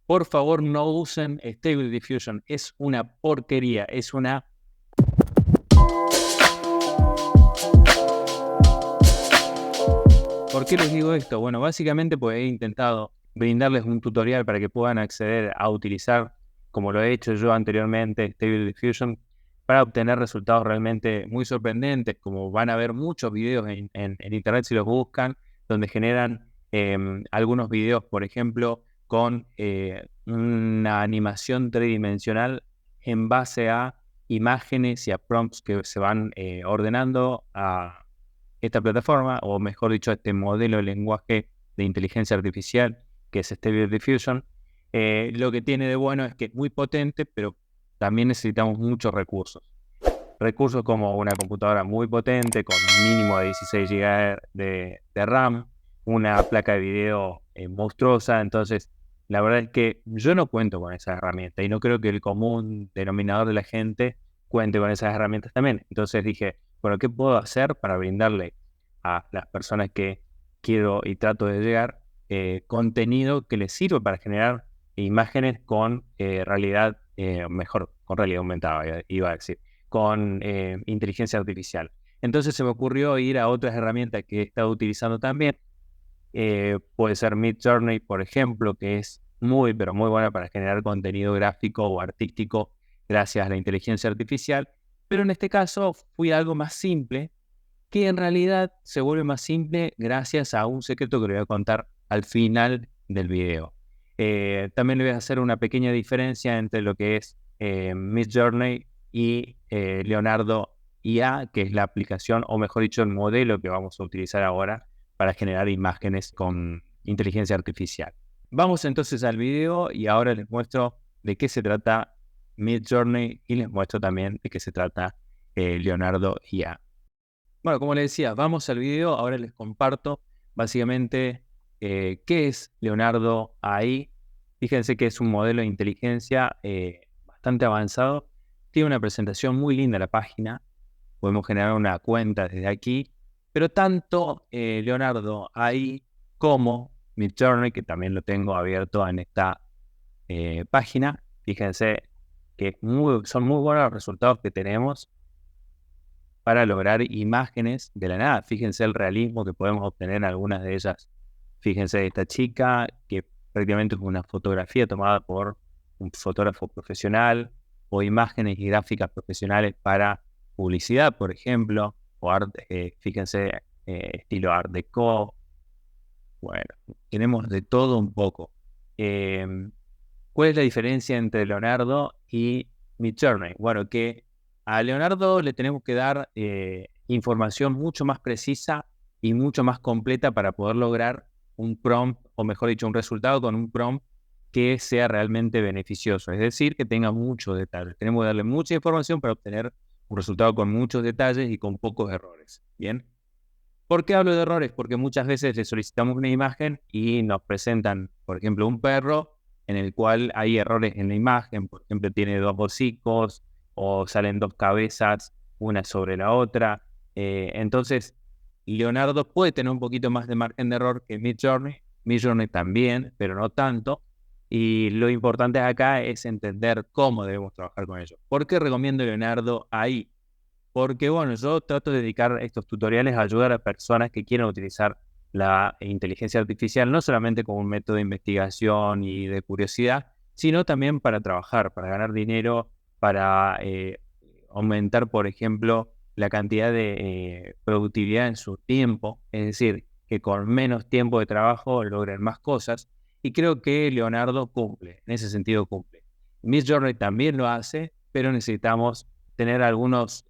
Por favor, no usen Stable Diffusion. Es una porquería, es una... ¿Por qué les digo esto? Bueno, básicamente pues he intentado brindarles un tutorial para que puedan acceder a utilizar, como lo he hecho yo anteriormente, Stable Diffusion, para obtener resultados realmente muy sorprendentes, como van a ver muchos videos en internet si los buscan, donde generan algunos videos, por ejemplo, con una animación tridimensional en base a imágenes y a prompts que se van ordenando a esta plataforma, o mejor dicho, este modelo de lenguaje de inteligencia artificial, que es Stable Diffusion. Lo que tiene de bueno es que es muy potente, pero también necesitamos muchos recursos. Recursos como una computadora muy potente, con mínimo de 16 GB de RAM, una placa de video monstruosa. Entonces, la verdad es que yo no cuento con esa herramienta y no creo que el común denominador de la gente cuente con esas herramientas también. Entonces dije, bueno, ¿qué puedo hacer para brindarle a las personas que quiero y trato de llegar contenido que les sirva para generar imágenes con realidad, mejor, con realidad aumentada, iba a decir, con inteligencia artificial? Entonces se me ocurrió ir a otras herramientas que he estado utilizando también. Puede ser Midjourney, por ejemplo, que es muy, pero muy buena para generar contenido gráfico o artístico gracias a la inteligencia artificial. Pero en este caso fui a algo más simple, que en realidad se vuelve más simple gracias a un secreto que le voy a contar al final del video. También le voy a hacer una pequeña diferencia entre lo que es Midjourney y Leonardo IA, que es la aplicación, o mejor dicho, el modelo que vamos a utilizar ahora para generar imágenes con inteligencia artificial. Vamos entonces al video y ahora les muestro de qué se trata Midjourney y les muestro también de qué se trata Leonardo IA. Bueno, como les decía, vamos al video. Ahora les comparto básicamente qué es Leonardo AI. Fíjense que es un modelo de inteligencia bastante avanzado. Tiene una presentación muy linda la página. Podemos generar una cuenta desde aquí. Pero tanto Leonardo AI como Midjourney, que también lo tengo abierto en esta página, fíjense que son muy buenos los resultados que tenemos para lograr imágenes de la nada. Fíjense el realismo que podemos obtener en algunas de ellas. Fíjense esta chica que prácticamente es una fotografía tomada por un fotógrafo profesional, o imágenes y gráficas profesionales para publicidad, por ejemplo, o fíjense, estilo Art Deco. Bueno, tenemos de todo un poco. Em, ¿Cuál es la diferencia entre Leonardo y Midjourney? Bueno, que a Leonardo le tenemos que dar información mucho más precisa y mucho más completa para poder lograr un prompt, o mejor dicho, un resultado con un prompt que sea realmente beneficioso. Es decir, que tenga muchos detalles. Tenemos que darle mucha información para obtener un resultado con muchos detalles y con pocos errores. ¿Bien? ¿Por qué hablo de errores? Porque muchas veces le solicitamos una imagen y nos presentan, por ejemplo, un perro en el cual hay errores en la imagen. Por ejemplo, tiene dos hocicos o salen dos cabezas, una sobre la otra. Entonces, Leonardo puede tener un poquito más de margen de error que Midjourney. Midjourney también, pero no tanto. Y lo importante acá es entender cómo debemos trabajar con ellos. ¿Por qué recomiendo Leonardo ahí? Porque, bueno, yo trato de dedicar estos tutoriales a ayudar a personas que quieran utilizar la inteligencia artificial, no solamente como un método de investigación y de curiosidad, sino también para trabajar, para ganar dinero, para aumentar, por ejemplo, la cantidad de productividad en su tiempo. Es decir, que con menos tiempo de trabajo logren más cosas. Y creo que Leonardo cumple, en ese sentido cumple. Midjourney también lo hace, pero necesitamos tener algunos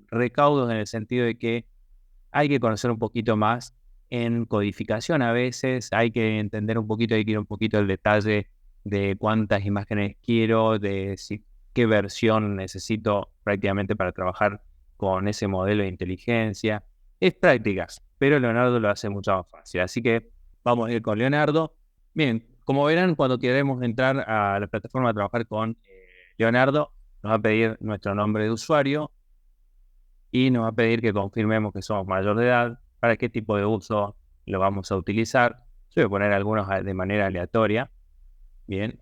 recaudos, en el sentido de que hay que conocer un poquito más en codificación. A veces hay que entender un poquito, hay que ir un poquito al detalle de cuántas imágenes quiero, de qué versión necesito prácticamente para trabajar con ese modelo de inteligencia. Es prácticas, pero Leonardo lo hace mucho más fácil. Así que vamos a ir con Leonardo. Bien, como verán, cuando queremos entrar a la plataforma a trabajar con Leonardo, nos va a pedir nuestro nombre de usuario y nos va a pedir que confirmemos que somos mayor de edad, para qué tipo de uso lo vamos a utilizar. Yo voy a poner algunos de manera aleatoria. Bien.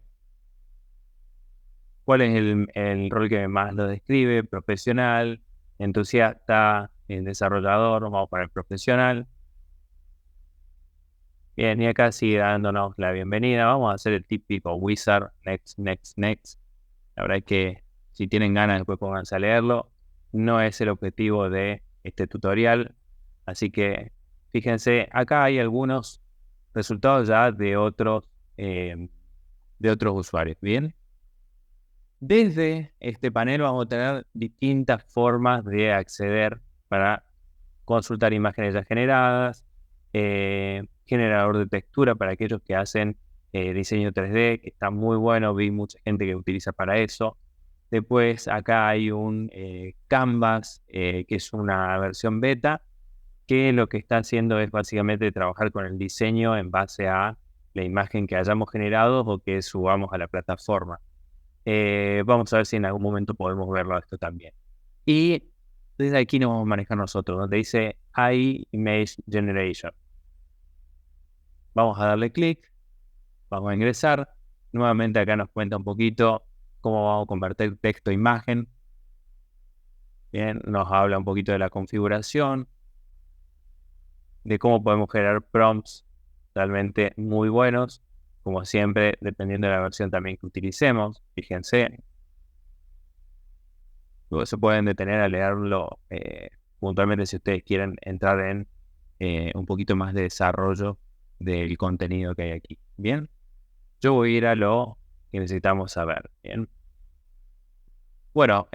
¿Cuál es el rol que más lo describe? Profesional, entusiasta, desarrollador, vamos a poner profesional. Bien, y acá sigue dándonos la bienvenida. Vamos a hacer el típico wizard, next, next, next. La verdad es que si tienen ganas después pónganse a leerlo. No es el objetivo de este tutorial. Así que fíjense, acá hay algunos resultados ya de otros usuarios. Bien. Desde este panel vamos a tener distintas formas de acceder para consultar imágenes ya generadas, generador de textura para aquellos que hacen diseño 3D, que está muy bueno, vi mucha gente que utiliza para eso. Después acá hay un Canvas, que es una versión beta, que lo que está haciendo es básicamente trabajar con el diseño en base a la imagen que hayamos generado o que subamos a la plataforma. Vamos a ver si en algún momento podemos verlo esto también. Y desde aquí nos vamos a manejar nosotros, donde dice Image Generation. Vamos a darle clic, vamos a ingresar. Nuevamente acá nos cuenta un poquito cómo vamos a convertir texto a imagen. Bien, nos habla un poquito de la configuración, de cómo podemos generar prompts realmente muy buenos, como siempre, dependiendo de la versión también que utilicemos. Fíjense. Luego se pueden detener a leerlo puntualmente si ustedes quieren entrar en un poquito más de desarrollo del contenido que hay aquí. Bien, yo voy a ir a lo que necesitamos saber. Bien, bueno,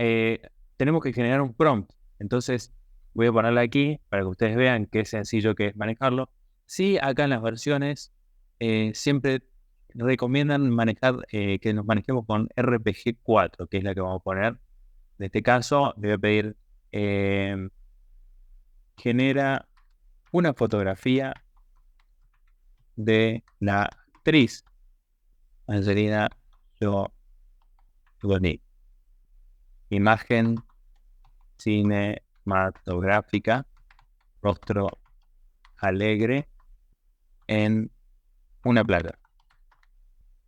tenemos que generar un prompt. Entonces voy a ponerlo aquí para que ustedes vean qué sencillo que es manejarlo. Sí, acá en las versiones siempre recomiendan manejar que nos manejemos con RPG 4, que es la que vamos a poner. En este caso, le voy a pedir genera una fotografía de la actriz Angelina Jolie. Imagen cinematográfica, rostro alegre en una playa.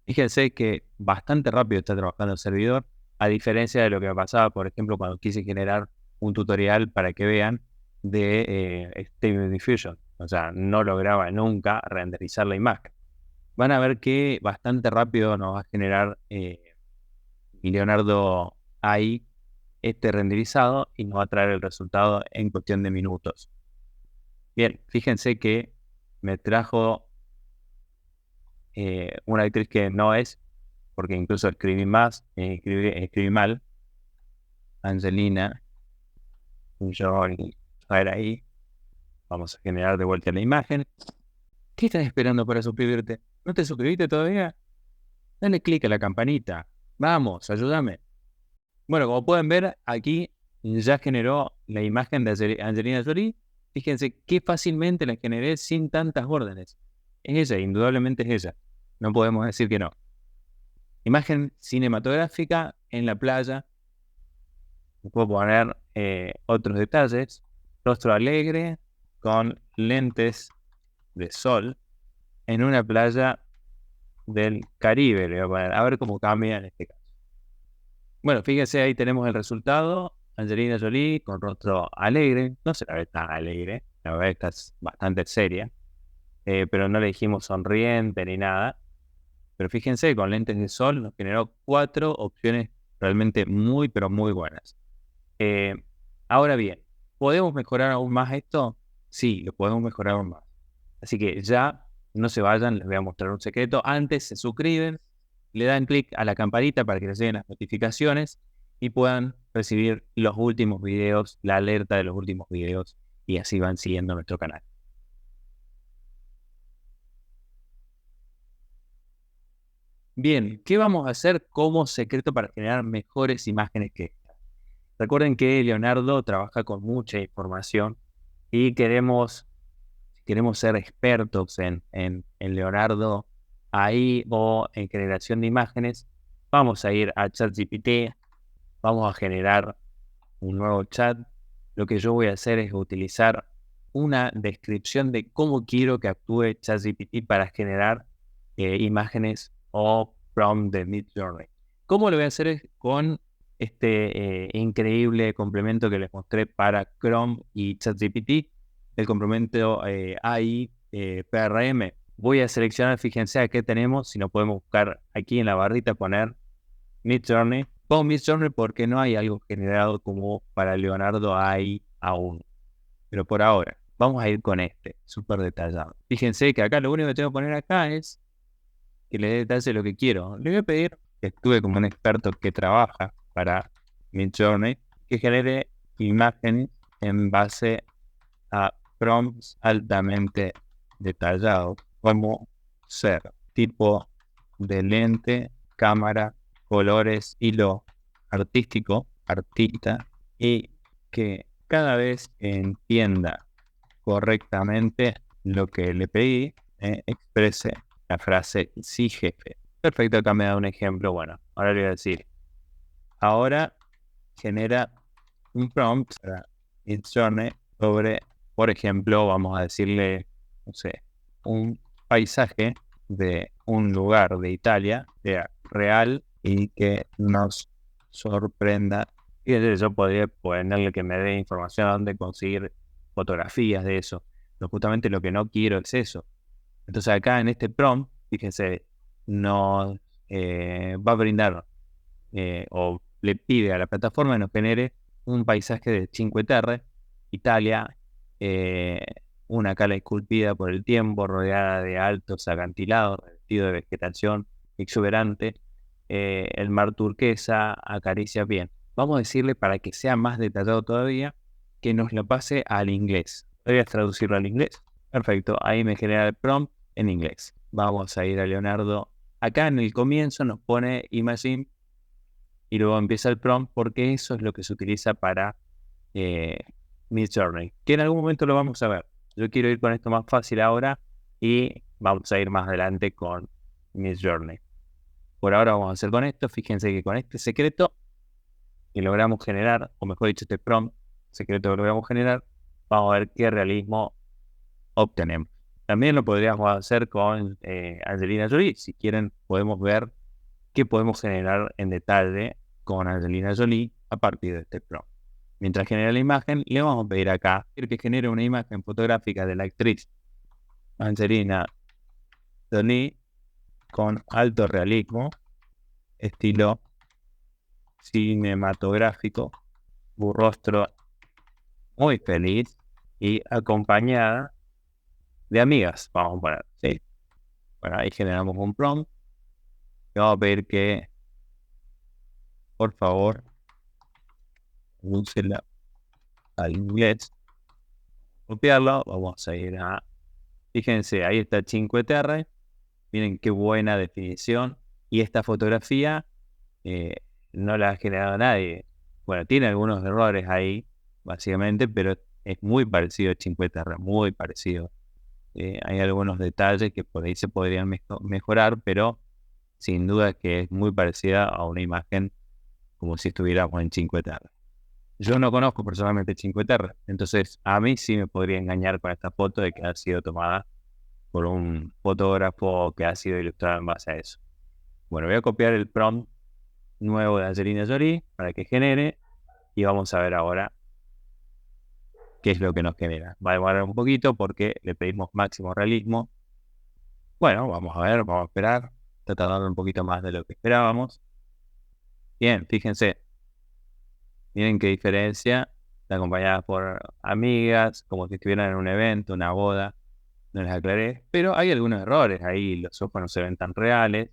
Fíjense que bastante rápido está trabajando el servidor, a diferencia de lo que pasaba, por ejemplo, cuando quise generar un tutorial para que vean de Stable Diffusion. O sea, no lograba nunca renderizar la imagen. Van a ver que bastante rápido nos va a generar Leonardo AI este renderizado y nos va a traer el resultado en cuestión de minutos. Bien, fíjense que me trajo una actriz que no es, porque incluso escribí mal, Angelina Jolie. A ver ahí, vamos a generar de vuelta la imagen. ¿Qué estás esperando para suscribirte? ¿No te suscribiste todavía? Dale clic a la campanita. Vamos, ayúdame. Bueno, como pueden ver, aquí ya generó la imagen de Angelina Jolie. Fíjense qué fácilmente la generé sin tantas órdenes. Es ella, indudablemente es ella. No podemos decir que no. Imagen cinematográfica en la playa. Puedo poner otros detalles. Rostro alegre con lentes de sol en una playa del Caribe. Le voy a poner, a ver cómo cambia en este caso. Bueno, fíjense, ahí tenemos el resultado. Angelina Jolie con rostro alegre. No se la ve tan alegre. La verdad es que es bastante seria. Pero no le dijimos sonriente ni nada. Pero fíjense, con lentes de sol nos generó 4 opciones realmente muy, pero muy buenas. Ahora bien, ¿podemos mejorar aún más esto? Sí, lo podemos mejorar aún más. Así que ya no se vayan, les voy a mostrar un secreto. Antes se suscriben, le dan clic a la campanita para que les lleguen las notificaciones y puedan recibir los últimos videos, la alerta de los últimos videos, y así van siguiendo nuestro canal. Bien, ¿qué vamos a hacer como secreto para generar mejores imágenes que esta? Recuerden que Leonardo trabaja con mucha información y queremos ser expertos en Leonardo AI o en generación de imágenes. Vamos a ir a ChatGPT, vamos a generar un nuevo chat. Lo que yo voy a hacer es utilizar una descripción de cómo quiero que actúe ChatGPT para generar imágenes o prompt de Midjourney. ¿Cómo lo voy a hacer? Es con este increíble complemento que les mostré para Chrome y ChatGPT, el complemento AI PRM. Voy a seleccionar, fíjense a qué tenemos, si no podemos buscar aquí en la barrita, poner Midjourney. Pongo Midjourney porque no hay algo generado como para Leonardo AI aún. Pero por ahora, vamos a ir con este, súper detallado. Fíjense que acá lo único que tengo que poner acá es que le dé detalle lo que quiero. Le voy a pedir que actúe como un experto que trabaja para Midjourney, que genere imágenes en base a prompts altamente detallados, como ser tipo de lente, cámara, colores, hilo artístico, artista, y que cada vez entienda correctamente lo que le pedí, exprese la frase sí, jefe. Perfecto, acá me da un ejemplo. Bueno, ahora le voy a decir, ahora genera un prompt para Midjourney sobre, por ejemplo, vamos a decirle, no sé, un paisaje de un lugar de Italia, sea real y que nos sorprenda. Y yo podría ponerle que me dé información a dónde conseguir fotografías de eso. Pero justamente lo que no quiero es eso. Entonces acá en este prompt, fíjense, nos va a brindar o le pide a la plataforma que nos genere un paisaje de Cinque Terre, Italia, eh, una cala esculpida por el tiempo, rodeada de altos acantilados, revestido de vegetación exuberante, el mar turquesa acaricia bien. Vamos a decirle, para que sea más detallado todavía, que nos lo pase al inglés. Voy a traducirlo al inglés. Perfecto, ahí me genera el prompt en inglés. Vamos a ir a Leonardo. Acá en el comienzo nos pone Imagine y luego empieza el prompt, porque eso es lo que se utiliza para Midjourney, que en algún momento lo vamos a ver. Yo quiero ir con esto más fácil ahora y vamos a ir más adelante con Midjourney. Por ahora vamos a hacer con esto. Fíjense que con este secreto que logramos generar, o mejor dicho, este prompt secreto que logramos generar, vamos a ver qué realismo obtenemos. También lo podríamos hacer con Angelina Jolie. Si quieren, podemos ver qué podemos generar en detalle con Angelina Jolie a partir de este prompt. Mientras genera la imagen, le vamos a pedir acá que genere una imagen fotográfica de la actriz Angelina Jolie con alto realismo, estilo cinematográfico, un rostro muy feliz y acompañada de amigas, vamos a poner, ¿sí? Bueno, ahí generamos un prompt. Le vamos a pedir que, por favor, úsela al inglés. Copiarlo, vamos a ir a, fíjense, ahí está Cinque Terre, miren qué buena definición, y esta fotografía no la ha generado nadie. Bueno, tiene algunos errores ahí, básicamente, pero es muy parecido a Cinque Terre, muy parecido. Hay algunos detalles que por ahí se podrían mejorar, pero sin duda que es muy parecida a una imagen como si estuviéramos en Cinque Terre. Yo no conozco personalmente Cinque Terre, entonces a mí sí me podría engañar con esta foto de que ha sido tomada por un fotógrafo que ha sido ilustrado en base a eso. Bueno, voy a copiar el prompt nuevo de Angelina Jolie para que genere y vamos a ver ahora qué es lo que nos genera. Va a demorar un poquito porque le pedimos máximo realismo. Bueno, vamos a ver, vamos a esperar. Está tardando un poquito más de lo que esperábamos. Bien, fíjense. Miren qué diferencia. Está acompañada por amigas, como si estuvieran en un evento, una boda. No les aclaré, pero hay algunos errores ahí. Los ojos no se ven tan reales.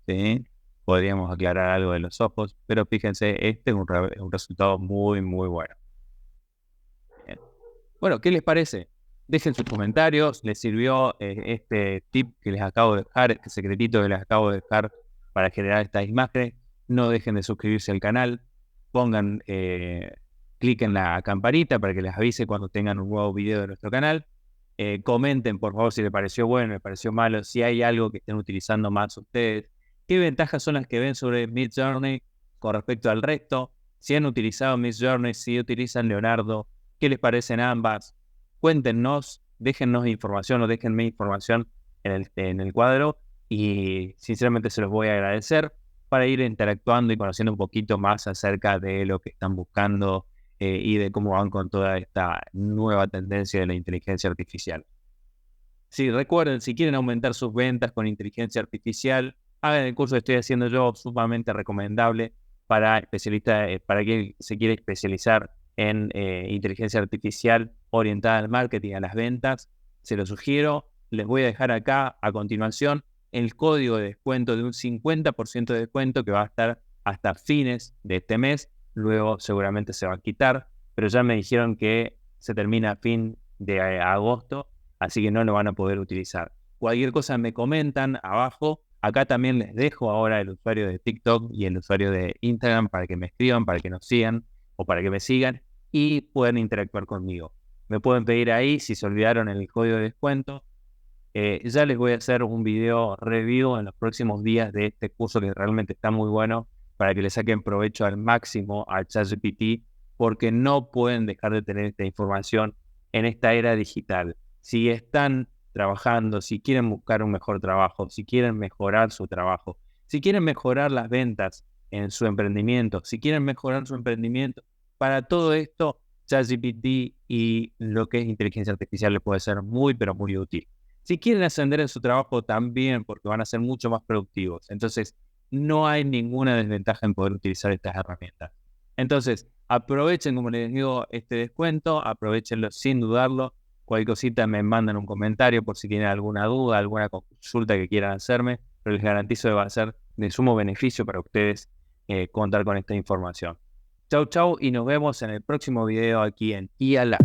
¿Sí? Podríamos aclarar algo de los ojos, pero fíjense, este es un resultado muy, muy bueno. Bien. Bueno, ¿qué les parece? Dejen sus comentarios. ¿Les sirvió este tip que les acabo de dejar, este secretito que les acabo de dejar para generar estas imágenes? No dejen de suscribirse al canal. Pongan clic en la campanita para que les avise cuando tengan un nuevo video de nuestro canal. Comenten, por favor, si les pareció bueno, les pareció malo, si hay algo que estén utilizando más ustedes. ¿Qué ventajas son las que ven sobre Midjourney con respecto al resto? Si han utilizado Midjourney, si utilizan Leonardo, ¿qué les parecen ambas? Cuéntenos, déjennos información o déjenme información en el cuadro y sinceramente se los voy a agradecer para ir interactuando y conociendo un poquito más acerca de lo que están buscando y de cómo van con toda esta nueva tendencia de la inteligencia artificial. Sí, recuerden, si quieren aumentar sus ventas con inteligencia artificial, hagan el curso que estoy haciendo yo, sumamente recomendable para especialistas, para quien se quiere especializar en inteligencia artificial orientada al marketing, a las ventas. Se lo sugiero. Les voy a dejar acá a continuación el código de descuento de un 50% de descuento que va a estar hasta fines de este mes. Luego seguramente se va a quitar, pero ya me dijeron que se termina a fin de agosto, así que no lo van a poder utilizar. Cualquier cosa me comentan abajo. Acá también les dejo ahora el usuario de TikTok y el usuario de Instagram para que me escriban, para que nos sigan o para que me sigan y puedan interactuar conmigo. Me pueden pedir ahí si se olvidaron el código de descuento. Ya les voy a hacer un video review en los próximos días de este curso que realmente está muy bueno para que le saquen provecho al máximo a ChatGPT, porque no pueden dejar de tener esta información en esta era digital. Si están trabajando, si quieren buscar un mejor trabajo, si quieren mejorar su trabajo, si quieren mejorar las ventas en su emprendimiento, si quieren mejorar su emprendimiento, para todo esto, ChatGPT y lo que es inteligencia artificial les puede ser muy, pero muy útil. Si quieren ascender en su trabajo también, porque van a ser mucho más productivos. Entonces, no hay ninguna desventaja en poder utilizar estas herramientas. Entonces, aprovechen, como les digo, este descuento, aprovechenlo sin dudarlo. Cualquier cosita me mandan un comentario por si tienen alguna duda, alguna consulta que quieran hacerme, pero les garantizo que va a ser de sumo beneficio para ustedes contar con esta información. Chau, chau, y nos vemos en el próximo video aquí en IALA.